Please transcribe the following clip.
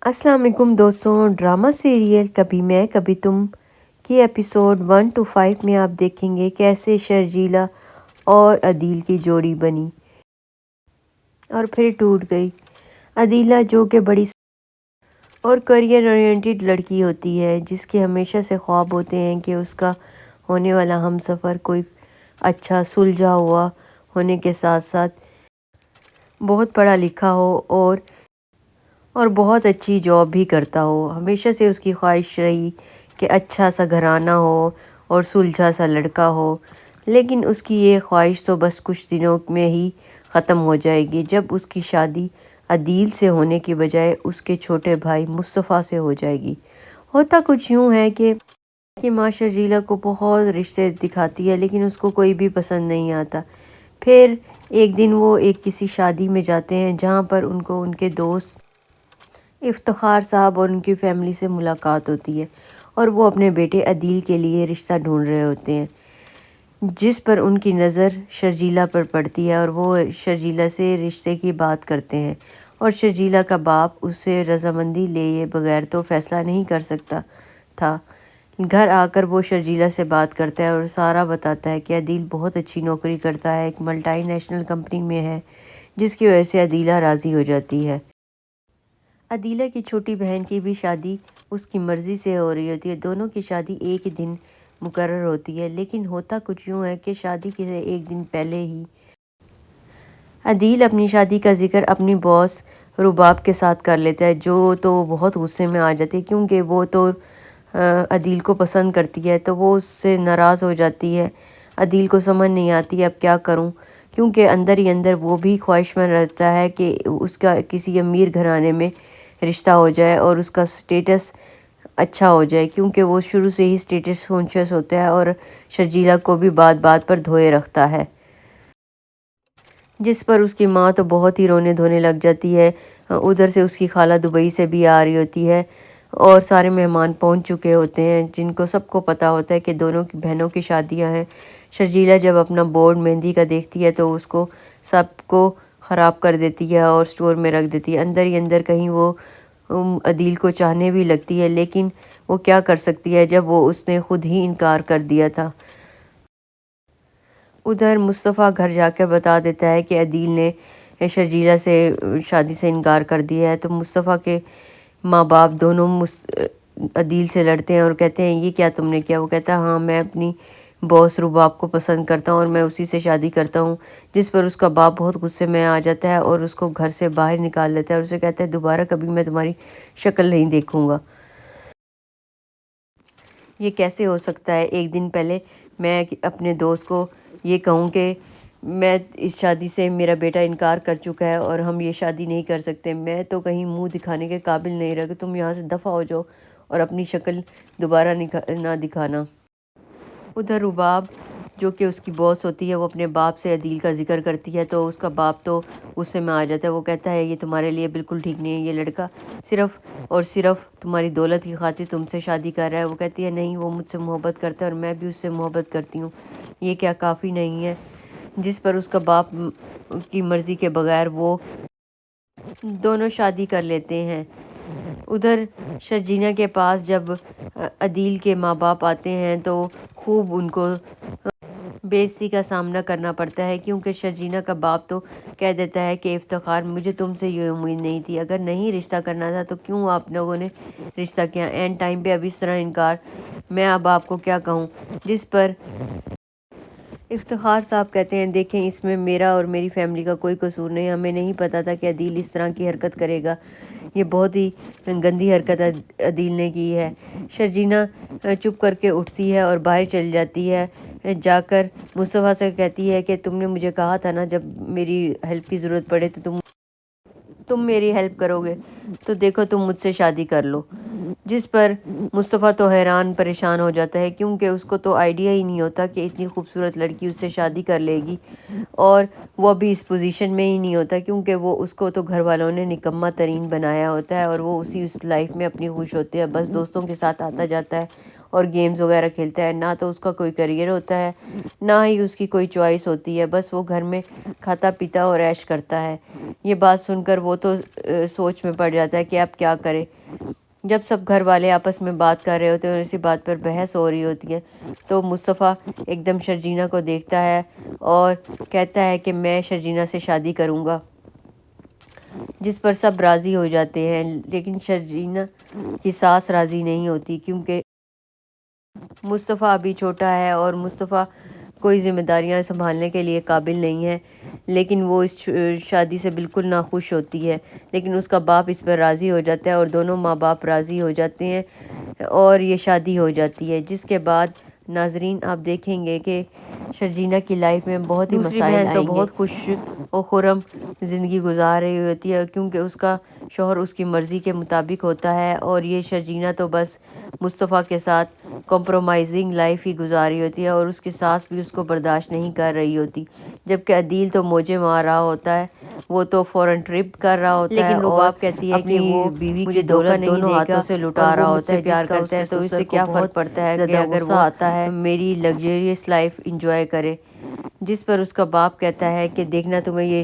अस्सलाम वालेकुम दोस्तों। ड्रामा सीरियल कभी मैं कभी तुम की एपिसोड 1 to 5 में आप देखेंगे कैसे शर्जीला और अदील की जोड़ी बनी और फिर टूट गई। अदीला जो कि बड़ी और करियर ओरिएंटेड लड़की होती है जिसके हमेशा से ख्वाब होते हैं कि उसका होने वाला हमसफ़र कोई अच्छा सुलझा हुआ होने के साथ साथ बहुत पढ़ा लिखा हो और बहुत अच्छी जॉब भी करता हो। हमेशा से उसकी ख्वाहिश रही कि अच्छा सा घराना हो और सुलझा सा लड़का हो, लेकिन उसकी ये ख्वाहिश तो बस कुछ दिनों में ही ख़त्म हो जाएगी जब उसकी शादी अदील से होने की बजाय उसके छोटे भाई मुस्तफ़ा से हो जाएगी। होता कुछ यूँ है कि माँ शर्जीला को बहुत रिश्ते दिखाती है लेकिन उसको कोई भी पसंद नहीं आता। फिर एक दिन वो एक किसी शादी में जाते हैं जहाँ पर उनको उनके दोस्त इफ्तिखार साहब और उनकी फैमिली से मुलाकात होती है और वो अपने बेटे अदील के लिए रिश्ता ढूंढ रहे होते हैं, जिस पर उनकी नज़र शर्जीला पर पड़ती है और वो शर्जीला से रिश्ते की बात करते हैं और शर्जीला का बाप उससे रजामंदी लिए बगैर तो फ़ैसला नहीं कर सकता था। घर आकर वो शर्जीला से बात करता है और सारा बताता है कि अदील बहुत अच्छी नौकरी करता है, एक मल्टीनेशनल कंपनी में है, जिसकी वजह से अदीला राज़ी हो जाती है। अदीला की छोटी बहन की भी शादी उसकी मर्ज़ी से हो रही होती है। दोनों की शादी एक ही दिन मुकर्रर होती है, लेकिन होता कुछ यूँ है कि शादी के एक दिन पहले ही अदील अपनी शादी का ज़िक्र अपनी बॉस रुबाब के साथ कर लेता है, जो तो बहुत गुस्से में आ जाती है क्योंकि वो तो अदील को पसंद करती है, तो वो उससे नाराज़ हो जाती है। अदील को समझ नहीं आती अब क्या करूं, क्योंकि अंदर ही अंदर वो भी ख्वाहिशमंद रहता है कि उसका किसी अमीर घराने में रिश्ता हो जाए और उसका स्टेटस अच्छा हो जाए, क्योंकि वो शुरू से ही स्टेटस कॉन्शियस होता है और शर्जीला को भी बात बात पर धोए रखता है, जिस पर उसकी माँ तो बहुत ही रोने धोने लग जाती है। उधर से उसकी खाला दुबई से भी आ रही होती है और सारे मेहमान पहुंच चुके होते हैं, जिनको सबको पता होता है कि दोनों की बहनों की शादियां हैं। शर्जीला जब अपना बोर्ड मेहंदी का देखती है तो उसको सबको ख़राब कर देती है और स्टोर में रख देती है। अंदर ही अंदर कहीं वो अदील को चाहने भी लगती है, लेकिन वो क्या कर सकती है जब वो उसने खुद ही इनकार कर दिया था। उधर मुस्तफ़ा घर जाकर बता देता है कि अदील ने शर्जीला से शादी से इनकार कर दिया है, तो मुस्तफ़ा के माँ बाप दोनों अदील से लड़ते हैं और कहते हैं ये क्या तुमने किया। वो कहता है हाँ, मैं अपनी बॉस रुबाब को पसंद करता हूँ और मैं उसी से शादी करता हूँ, जिस पर उसका बाप बहुत गुस्से में आ जाता है और उसको घर से बाहर निकाल देता है और उसे कहता है दोबारा कभी मैं तुम्हारी शक्ल नहीं देखूँगा। ये कैसे हो सकता है, एक दिन पहले मैं अपने दोस्त को ये कहूँ कि मैं इस शादी से मेरा बेटा इनकार कर चुका है और हम ये शादी नहीं कर सकते, मैं तो कहीं मुंह दिखाने के काबिल नहीं रहा, तुम यहाँ से दफ़ा हो जाओ और अपनी शक्ल दोबारा ना दिखाना। उधर रुबाब जो कि उसकी बॉस होती है वो अपने बाप से अदील का ज़िक्र करती है, तो उसका बाप तो गुस्से में आ जाता है। वो कहता है ये तुम्हारे लिए बिल्कुल ठीक नहीं है, ये लड़का सिर्फ़ और सिर्फ़ तुम्हारी दौलत की खातिर तुमसे शादी कर रहा है। वो कहती है नहीं, वो मुझसे मोहब्बत करता है और मैं भी उससे मोहब्बत करती हूँ, ये क्या काफ़ी नहीं है। जिस पर उसका बाप की मर्ज़ी के बगैर वो दोनों शादी कर लेते हैं। उधर शर्जीना के पास जब अदील के माँ बाप आते हैं तो खूब उनको बेइज्जती का सामना करना पड़ता है, क्योंकि शर्जीना का बाप तो कह देता है कि इफ्तिखार, मुझे तुमसे ये उम्मीद नहीं थी, अगर नहीं रिश्ता करना था तो क्यों आप लोगों ने रिश्ता किया एंड टाइम पे अब इस तरह इनकार, मैं अब आपको क्या कहूँ। जिस पर इफ्तिखार साहब कहते हैं देखें, इसमें मेरा और मेरी फैमिली का कोई कसूर नहीं, हमें नहीं पता था कि अदील इस तरह की हरकत करेगा, ये बहुत ही गंदी हरकत अदील ने की है। शर्जीना चुप करके उठती है और बाहर चली जाती है। जाकर मुस्तफ़ा से कहती है कि तुमने मुझे कहा था ना जब मेरी हेल्प की ज़रूरत पड़े तो तुम मेरी हेल्प करोगे, तो देखो तुम मुझसे शादी कर लो। جس پر مصطفیٰ تو حیران پریشان ہو جاتا ہے کیونکہ اس کو تو آئیڈیا ہی نہیں ہوتا کہ اتنی خوبصورت لڑکی اس سے شادی کر لے گی، اور وہ ابھی اس پوزیشن میں ہی نہیں ہوتا کیونکہ اس کو تو گھر والوں نے نکمہ ترین بنایا ہوتا ہے، اور وہ اس لائف میں اپنی خوش ہوتی ہے، بس دوستوں کے ساتھ آتا جاتا ہے اور گیمز وغیرہ کھیلتا ہے، نہ تو اس کا کوئی کریئر ہوتا ہے نہ ہی اس کی کوئی چوائس ہوتی ہے، بس وہ گھر میں کھاتا پیتا اور عیش کرتا ہے۔ یہ بات سن کر وہ تو سوچ میں پڑ جاتا ہے کہ اب کیا کرے۔ جب سب گھر والے آپس میں بات کر رہے ہوتے ہیں اور اسی بات پر بحث ہو رہی ہوتی ہے تو مصطفیٰ ایک دم شرجینہ کو دیکھتا ہے اور کہتا ہے کہ میں شرجینہ سے شادی کروں گا، جس پر سب راضی ہو جاتے ہیں، لیکن شرجینہ کی ساس راضی نہیں ہوتی کیونکہ مصطفیٰ ابھی چھوٹا ہے اور مصطفیٰ کوئی ذمہ داریاں سنبھالنے کے لیے قابل نہیں ہے، لیکن وہ اس شادی سے بالکل ناخوش ہوتی ہے، لیکن اس کا باپ اس پر راضی ہو جاتا ہے اور دونوں ماں باپ راضی ہو جاتے ہیں اور یہ شادی ہو جاتی ہے، جس کے بعد ناظرین آپ دیکھیں گے کہ شرجینہ کی لائف میں بہت ہی مسائل آئیں گے۔ دوسری بہن تو بہت خوش و خرم زندگی گزار رہی ہوتی ہے کیونکہ اس کا شوہر اس کی مرضی کے مطابق ہوتا ہے، اور یہ شرجینہ تو بس مصطفیٰ کے ساتھ کمپرومائزنگ لائف ہی گزاری ہوتی ہے، اور اس کی ساس بھی اس کو برداشت نہیں کر رہی ہوتی، جبکہ عدیل تو موجے مار رہا ہوتا ہے، وہ تو فورن ٹرپ کر رہا ہوتا ہے، لیکن رباب کہتی ہے کہ وہ بیوی کی دولت دونوں ہاتھوں سے لٹا رہا ہوتا ہے، پیار کرتا ہے تو اس سے کیا فرق پڑتا ہے کہ اگر وہ میری لگزریس لائف انجوائے کرے، جس پر اس کا باپ کہتا ہے کہ دیکھنا تمہیں یہ